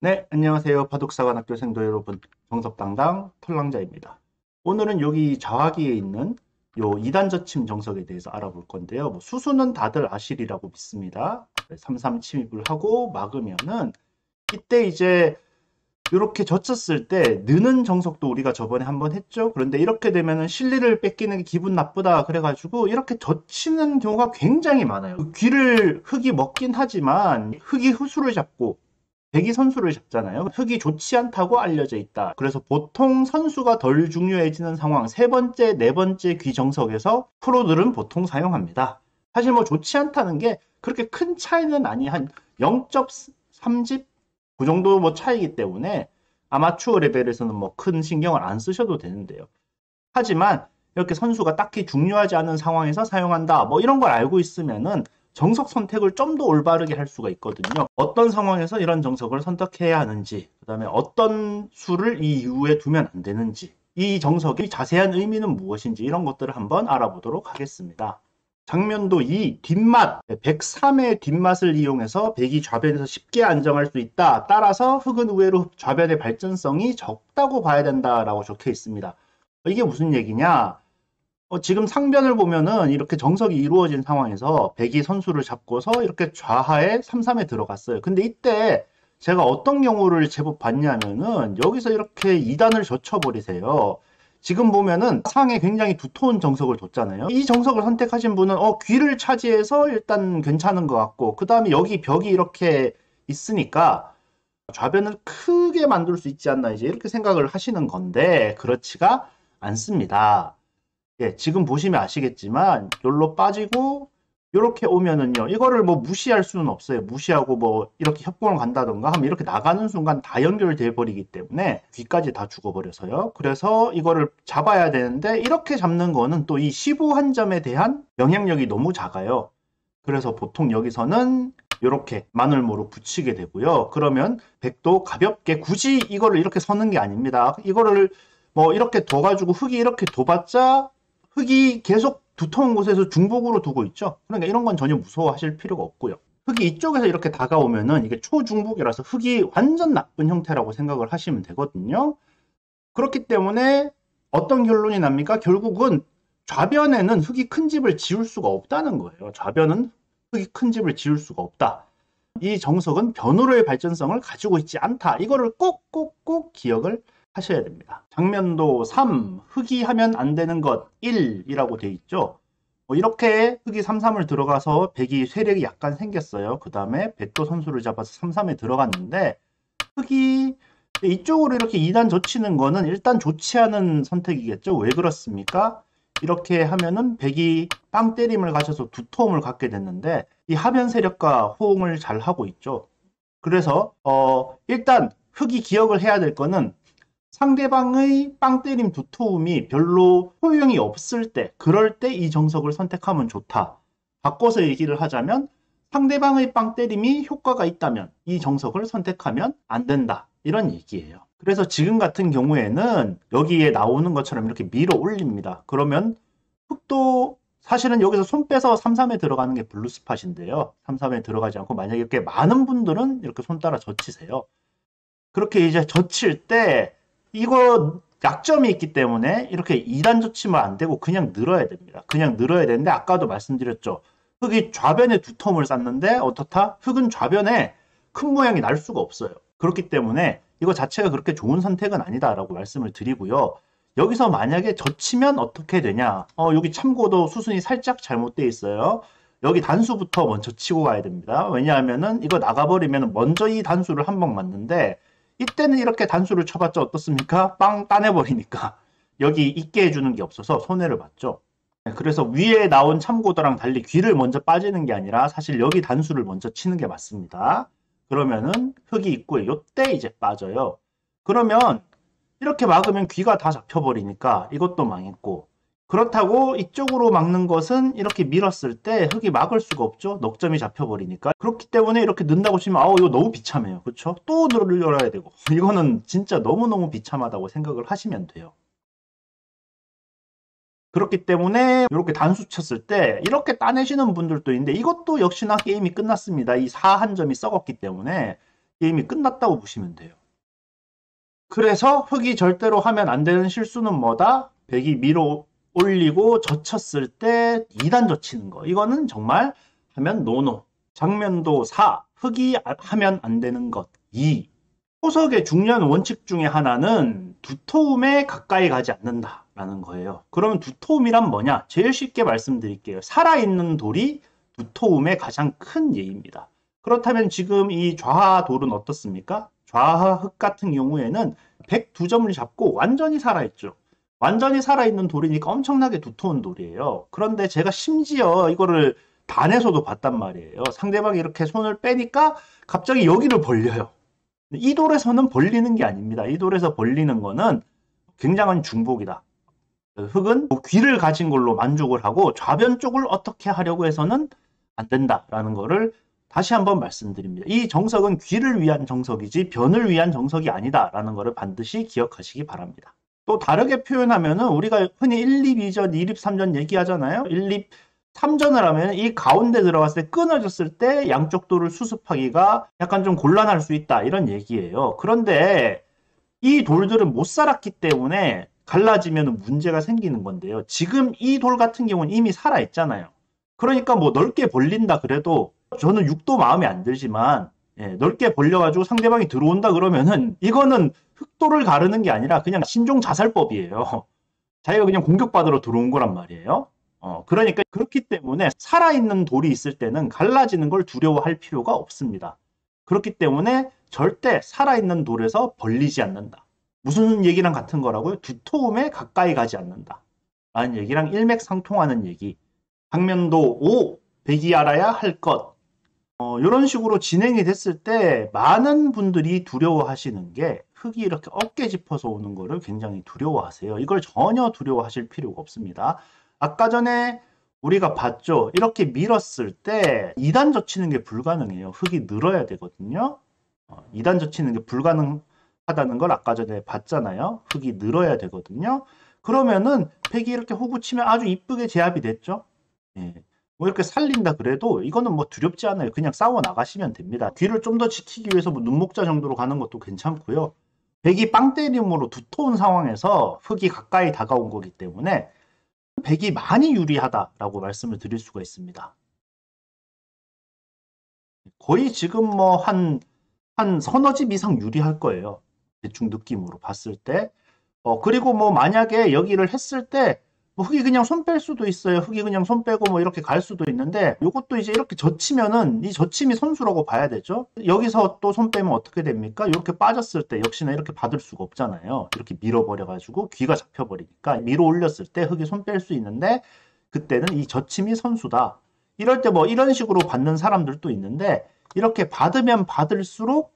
네, 안녕하세요. 바둑사관학교 생도 여러분, 정석당당 털랑자입니다. 오늘은 여기 좌하기에 있는 요 2단 젖힘 정석에 대해서 알아볼 건데요. 수수는 다들 아시리라고 믿습니다. 3-3 침입을 하고 막으면은 이때 이제 이렇게 젖혔을 때 느는 정석도 우리가 저번에 한번 했죠. 그런데 이렇게 되면은 실리를 뺏기는 게 기분 나쁘다 그래가지고 이렇게 젖히는 경우가 굉장히 많아요. 귀를 흙이 먹긴 하지만 흙이 후수를 잡고 백이 선수를 잡잖아요. 흙이 좋지 않다고 알려져 있다. 그래서 보통 선수가 덜 중요해지는 상황, 세 번째, 네 번째 귀정석에서 프로들은 보통 사용합니다. 사실 좋지 않다는 게 그렇게 큰 차이는 한 0.3집 그 정도 차이기 때문에 아마추어 레벨에서는 큰 신경을 안 쓰셔도 되는데요. 하지만 이렇게 선수가 딱히 중요하지 않은 상황에서 사용한다. 이런 걸 알고 있으면은 정석 선택을 좀 더 올바르게 할 수가 있거든요. 어떤 상황에서 이런 정석을 선택해야 하는지, 그 다음에 어떤 수를 이 이후에 두면 안 되는지, 이 정석의 자세한 의미는 무엇인지 이런 것들을 한번 알아보도록 하겠습니다. 장면도 2, 뒷맛, 103의 뒷맛을 이용해서 백이 좌변에서 쉽게 안정할 수 있다. 따라서 흙은 의외로 좌변의 발전성이 적다고 봐야 된다라고 적혀 있습니다. 이게 무슨 얘기냐? 지금 상변을 보면은 이렇게 정석이 이루어진 상황에서 백이 선수를 잡고서 이렇게 좌하에 3-3에 들어갔어요. 근데 이때 제가 어떤 경우를 제법 봤냐면은 여기서 이렇게 2단을 젖혀버리세요. 지금 보면은 상에 굉장히 두터운 정석을 뒀잖아요. 이 정석을 선택하신 분은 귀를 차지해서 일단 괜찮은 것 같고, 그 다음에 여기 벽이 이렇게 있으니까 좌변을 크게 만들 수 있지 않나 이제 이렇게 생각을 하시는 건데 그렇지가 않습니다. 예, 지금 보시면 아시겠지만 여기로 빠지고 이렇게 오면은요, 이거를 무시할 수는 없어요. 무시하고 이렇게 협공을 간다던가 하면 이렇게 나가는 순간 다 연결돼 버리기 때문에 귀까지 다 죽어버려서요. 그래서 이거를 잡아야 되는데 이렇게 잡는 거는 또 이 15한 점에 대한 영향력이 너무 작아요. 그래서 보통 여기서는 이렇게 마늘모로 붙이게 되고요. 그러면 백도 가볍게 굳이 이거를 이렇게 서는 게 아닙니다. 이거를 이렇게 둬가지고 흙이 이렇게 둬봤자 흙이 계속 두터운 곳에서 중복으로 두고 있죠. 그러니까 이런 건 전혀 무서워하실 필요가 없고요. 흙이 이쪽에서 이렇게 다가오면은 이게 초중복이라서 흙이 완전 나쁜 형태라고 생각을 하시면 되거든요. 그렇기 때문에 어떤 결론이 납니까? 결국은 좌변에는 흙이 큰 집을 지을 수가 없다는 거예요. 좌변은 흙이 큰 집을 지을 수가 없다. 이 정석은 변호로의 발전성을 가지고 있지 않다. 이거를 꼭 기억을 하셔야 됩니다. 장면도 3, 흙이 하면 안 되는 것 1이라고 돼 있죠. 이렇게 흙이 3-3을 들어가서 백이 세력이 약간 생겼어요. 그 다음에 백도 선수를 잡아서 3-3에 들어갔는데 흙이 이쪽으로 이렇게 2단 젖히는 거는 일단 좋지 않은 선택이겠죠. 왜 그렇습니까? 이렇게 하면은 백이 빵 때림을 가져서 두터움을 갖게 됐는데 이 하변 세력과 호응을 잘 하고 있죠. 그래서 일단 흙이 기억을 해야 될 거는 상대방의 빵 때림 두터움이 별로 효용이 없을 때, 그럴 때 이 정석을 선택하면 좋다. 바꿔서 얘기를 하자면 상대방의 빵 때림이 효과가 있다면 이 정석을 선택하면 안 된다. 이런 얘기예요. 그래서 지금 같은 경우에는 여기에 나오는 것처럼 이렇게 밀어 올립니다. 그러면 흙도 사실은 여기서 손 빼서 3-3에 들어가는 게 블루 스팟인데요. 3-3에 들어가지 않고 만약에 이렇게 많은 분들은 이렇게 손 따라 젖히세요. 그렇게 이제 젖힐 때 이거 약점이 있기 때문에 이렇게 2단 젖히면 안 되고 그냥 늘어야 됩니다. 그냥 늘어야 되는데 아까도 말씀드렸죠. 흙이 좌변에 두텀을 쌓는데 어떻다? 흙은 좌변에 큰 모양이 날 수가 없어요. 그렇기 때문에 이거 자체가 그렇게 좋은 선택은 아니다라고 말씀을 드리고요. 여기서 만약에 젖히면 어떻게 되냐? 여기 참고도 수순이 살짝 잘못되어 있어요. 여기 단수부터 먼저 치고 가야 됩니다. 왜냐하면은 이거 나가버리면 먼저 이 단수를 한 번 맞는데 이때는 이렇게 단수를 쳐봤자 어떻습니까? 빵 따내버리니까 여기 있게 해주는 게 없어서 손해를 봤죠. 그래서 위에 나온 참고도랑 달리 귀를 먼저 빠지는 게 아니라 사실 여기 단수를 먼저 치는 게 맞습니다. 그러면은 흙이 있고 요때 이제 빠져요. 그러면 이렇게 막으면 귀가 다 잡혀버리니까 이것도 망했고, 그렇다고 이쪽으로 막는 것은 이렇게 밀었을 때 흙이 막을 수가 없죠. 넉점이 잡혀버리니까. 그렇기 때문에 이렇게 넣는다고 치면 이거 너무 비참해요. 그렇죠? 또 늘려야 되고 이거는 진짜 너무너무 비참하다고 생각을 하시면 돼요. 그렇기 때문에 이렇게 단수 쳤을 때 이렇게 따내시는 분들도 있는데 이것도 역시나 게임이 끝났습니다. 이 4 한 점이 썩었기 때문에 게임이 끝났다고 보시면 돼요. 그래서 흑이 절대로 하면 안 되는 실수는 뭐다? 백이 밀어 올리고 젖혔을 때 2단 젖히는 거. 이거는 정말 하면 노노. 장면도 4. 흑이 하면 안 되는 것 2. 호석의 중요한 원칙 중에 하나는 두터움에 가까이 가지 않는다라는 거예요. 그러면 두터움이란 뭐냐? 제일 쉽게 말씀드릴게요. 살아있는 돌이 두터움의 가장 큰 예입니다. 그렇다면 지금 이 좌하 돌은 어떻습니까? 좌하 흑 같은 경우에는 102점을 잡고 완전히 살아있죠. 완전히 살아있는 돌이니까 엄청나게 두터운 돌이에요. 그런데 제가 심지어 이거를 단에서도 봤단 말이에요. 상대방이 이렇게 손을 빼니까 갑자기 여기를 벌려요. 이 돌에서는 벌리는 게 아닙니다. 이 돌에서 벌리는 거는 굉장한 중복이다. 흑은 귀를 가진 걸로 만족을 하고 좌변 쪽을 어떻게 하려고 해서는 안 된다라는 거를 다시 한번 말씀드립니다. 이 정석은 귀를 위한 정석이지 변을 위한 정석이 아니다라는 거를 반드시 기억하시기 바랍니다. 또 다르게 표현하면은 우리가 흔히 1, 2, 2전, 2립, 3전 얘기하잖아요. 1, 2, 3전을 하면 이 가운데 들어갔을 때 끊어졌을 때 양쪽 돌을 수습하기가 약간 좀 곤란할 수 있다 이런 얘기예요. 그런데 이 돌들은 못 살았기 때문에 갈라지면 문제가 생기는 건데요. 지금 이 돌 같은 경우는 이미 살아있잖아요. 그러니까 뭐 넓게 벌린다 그래도 저는 6도 마음에 안 들지만 넓게 벌려가지고 상대방이 들어온다 그러면은 이거는 흑돌을 가르는 게 아니라 그냥 신종 자살법이에요. 자기가 그냥 공격받으러 들어온 거란 말이에요. 그러니까 그렇기 때문에 살아있는 돌이 있을 때는 갈라지는 걸 두려워할 필요가 없습니다. 그렇기 때문에 절대 살아있는 돌에서 벌리지 않는다. 무슨 얘기랑 같은 거라고요? 두터움에 가까이 가지 않는다. 라는 얘기랑 일맥상통하는 얘기. 방면도 5, 백이 알아야 할 것. 이런 식으로 진행이 됐을 때 많은 분들이 두려워하시는 게 흑이 이렇게 어깨 짚어서 오는 거를 굉장히 두려워하세요. 이걸 전혀 두려워하실 필요가 없습니다. 아까 전에 우리가 봤죠. 이렇게 밀었을 때 2단 젖히는 게 불가능해요. 흑이 늘어야 되거든요. 2단 젖히는 게 불가능하다는 걸 아까 전에 봤잖아요. 흑이 늘어야 되거든요. 그러면은 백이 이렇게 호구 치면 아주 이쁘게 제압이 됐죠. 예. 뭐 이렇게 살린다 그래도 이거는 뭐 두렵지 않아요. 그냥 싸워 나가시면 됩니다. 귀를 좀 더 지키기 위해서 뭐 눈목자 정도로 가는 것도 괜찮고요. 백이 빵 때림으로 두터운 상황에서 흑이 가까이 다가온 거기 때문에 백이 많이 유리하다라고 말씀을 드릴 수가 있습니다. 거의 지금 뭐 한 서너 집 이상 유리할 거예요. 대충 느낌으로 봤을 때. 그리고 뭐 만약에 여기를 했을 때 뭐 흑이 그냥 손 뺄 수도 있어요. 흑이 그냥 손 빼고 뭐 이렇게 갈 수도 있는데 이것도 이제 이렇게 젖히면은 이 젖힘이 선수라고 봐야 되죠. 여기서 또 손 빼면 어떻게 됩니까? 이렇게 빠졌을 때 역시나 이렇게 받을 수가 없잖아요. 이렇게 밀어버려가지고 귀가 잡혀버리니까 밀어 올렸을 때 흑이 손 뺄 수 있는데 그때는 이 젖힘이 선수다. 이럴 때 뭐 이런 식으로 받는 사람들도 있는데 이렇게 받으면 받을수록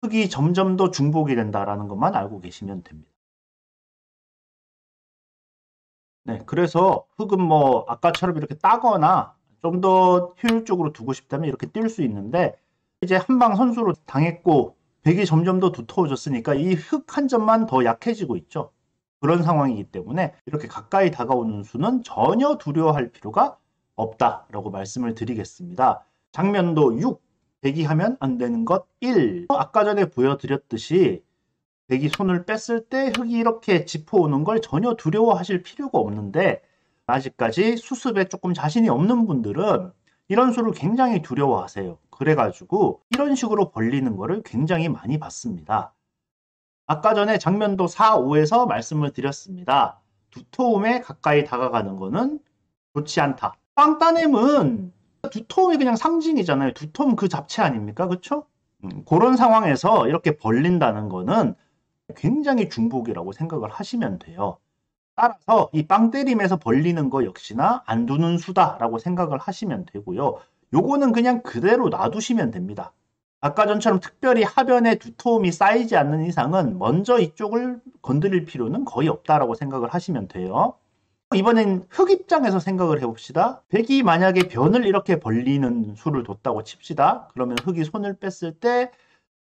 흑이 점점 더 중복이 된다라는 것만 알고 계시면 됩니다. 네, 그래서 흑은 뭐 아까처럼 이렇게 따거나 좀 더 효율적으로 두고 싶다면 이렇게 뛸 수 있는데 이제 한방 선수로 당했고 백이 점점 더 두터워졌으니까 이 흑 한 점만 더 약해지고 있죠. 그런 상황이기 때문에 이렇게 가까이 다가오는 수는 전혀 두려워할 필요가 없다라고 말씀을 드리겠습니다. 장면도 6, 백이 하면 안 되는 것 1. 아까 전에 보여드렸듯이 백이 손을 뺐을 때 흑이 이렇게 짚어오는 걸 전혀 두려워하실 필요가 없는데 아직까지 수습에 조금 자신이 없는 분들은 이런 수를 굉장히 두려워하세요. 그래가지고 이런 식으로 벌리는 거를 굉장히 많이 봤습니다. 아까 전에 장면도 4, 5에서 말씀을 드렸습니다. 두터움에 가까이 다가가는 거는 좋지 않다. 빵따냄은 두터움이 그냥 상징이잖아요. 두터움 그 자체 아닙니까? 그렇죠? 그런 상황에서 이렇게 벌린다는 거는 굉장히 중복이라고 생각을 하시면 돼요. 따라서 이 빵 때림에서 벌리는 거 역시나 안 두는 수다라고 생각을 하시면 되고요. 요거는 그냥 그대로 놔두시면 됩니다. 아까 전처럼 특별히 하변에 두터움이 쌓이지 않는 이상은 먼저 이쪽을 건드릴 필요는 거의 없다라고 생각을 하시면 돼요. 이번엔 흑 입장에서 생각을 해봅시다. 백이 만약에 변을 이렇게 벌리는 수를 뒀다고 칩시다. 그러면 흑이 손을 뺐을 때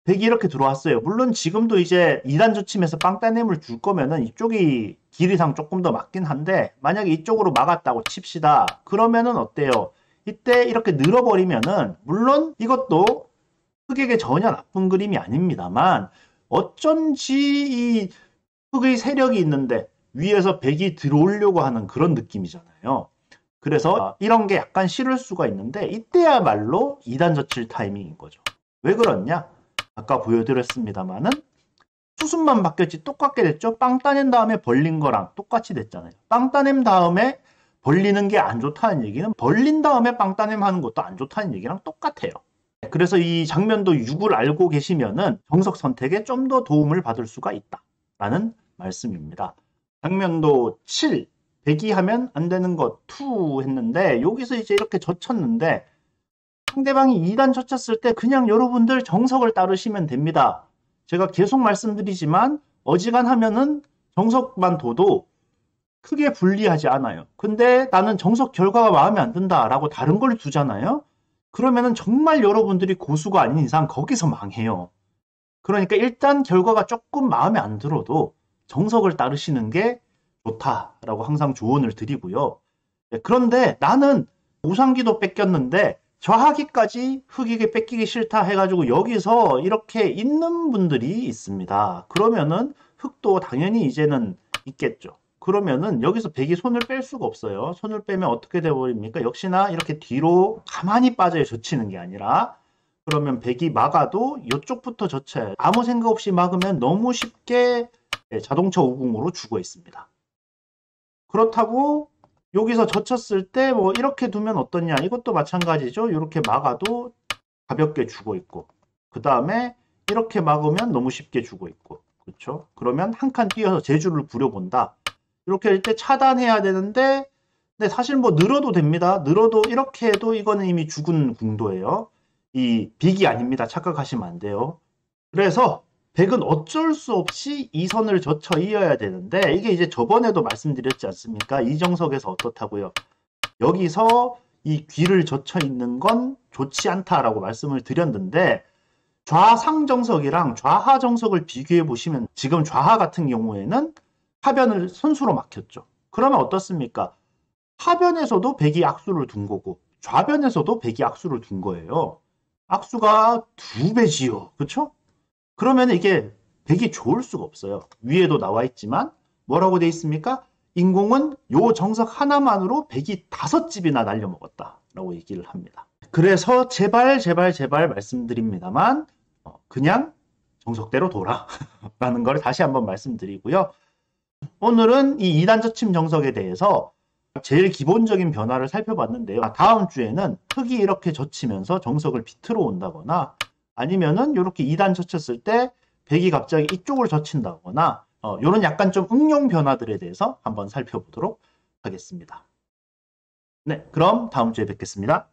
100이 이렇게 들어왔어요. 물론 지금도 이제 2단 저침에서 빵따냄을 줄 거면은 이쪽이 길이상 조금 더 맞긴 한데, 만약에 이쪽으로 막았다고 칩시다. 그러면은 어때요? 이때 이렇게 늘어버리면은, 물론 이것도 흑에게 전혀 나쁜 그림이 아닙니다만, 어쩐지 이 흑의 세력이 있는데 위에서 100이 들어오려고 하는 그런 느낌이잖아요. 그래서 이런 게 약간 싫을 수가 있는데, 이때야말로 2단 저칠 타이밍인 거죠. 왜 그렇냐? 아까 보여드렸습니다만은 수순만 바뀌었지 똑같게 됐죠. 빵 따낸 다음에 벌린 거랑 똑같이 됐잖아요. 빵 따낸 다음에 벌리는 게 안 좋다는 얘기는 벌린 다음에 빵 따냄 하는 것도 안 좋다는 얘기랑 똑같아요. 그래서 이 장면도 6을 알고 계시면은 정석 선택에 좀 더 도움을 받을 수가 있다라는 말씀입니다. 장면도 7, 배기하면 안 되는 것 2 했는데, 여기서 이제 이렇게 젖혔는데 상대방이 2단 젖혔을 때 그냥 여러분들 정석을 따르시면 됩니다. 제가 계속 말씀드리지만 어지간하면은 정석만 둬도 크게 불리하지 않아요. 근데 나는 정석 결과가 마음에 안 든다라고 다른 걸 두잖아요. 그러면은 정말 여러분들이 고수가 아닌 이상 거기서 망해요. 그러니까 일단 결과가 조금 마음에 안 들어도 정석을 따르시는 게 좋다라고 항상 조언을 드리고요. 그런데 나는 우상기도 뺏겼는데 좌하기까지 흑에게 뺏기기 싫다 해가지고 여기서 이렇게 있는 분들이 있습니다. 그러면은 흑도 당연히 이제는 있겠죠. 그러면은 여기서 백이 손을 뺄 수가 없어요. 손을 빼면 어떻게 돼버립니까? 역시나 이렇게 뒤로 가만히 빠져요. 젖히는 게 아니라. 그러면 백이 막아도 이쪽부터 젖혀야, 아무 생각 없이 막으면 너무 쉽게 자동차 우궁으로 죽어 있습니다. 그렇다고 여기서 젖혔을 때 뭐 이렇게 두면 어떠냐? 이것도 마찬가지죠. 이렇게 막아도 가볍게 죽어 있고, 그 다음에 이렇게 막으면 너무 쉽게 죽어 있고, 그렇죠? 그러면 한 칸 뛰어서 제주를 부려본다. 이렇게 할 때 차단해야 되는데, 근데 사실 뭐 늘어도 됩니다. 늘어도 이렇게 해도 이거는 이미 죽은 궁도예요. 이 빅이 아닙니다. 착각하시면 안 돼요. 그래서 백은 어쩔 수 없이 이 선을 젖혀 이어야 되는데, 이게 이제 저번에도 말씀드렸지 않습니까? 이정석에서 어떻다고요? 여기서 이 귀를 젖혀 있는 건 좋지 않다라고 말씀을 드렸는데, 좌상정석이랑 좌하정석을 비교해 보시면 지금 좌하 같은 경우에는 하변을 선수로 막혔죠. 그러면 어떻습니까? 하변에서도 백이 악수를 둔 거고 좌변에서도 백이 악수를 둔 거예요. 악수가 2배지요. 그렇죠? 그러면 이게 백이 좋을 수가 없어요. 위에도 나와 있지만 뭐라고 돼 있습니까? 인공은 요 정석 하나만으로 백이 5집이나 날려먹었다라고 얘기를 합니다. 그래서 제발 말씀드립니다만 그냥 정석대로 둬라 라는 걸 다시 한번 말씀드리고요. 오늘은 이 2단 저침 정석에 대해서 제일 기본적인 변화를 살펴봤는데요. 다음 주에는 흑이 이렇게 젖히면서 정석을 비틀어 온다거나, 아니면은 이렇게 2단 젖혔을 때 백이 갑자기 이쪽을 젖힌다거나, 이런 약간 좀 응용 변화들에 대해서 한번 살펴보도록 하겠습니다. 네, 그럼 다음 주에 뵙겠습니다.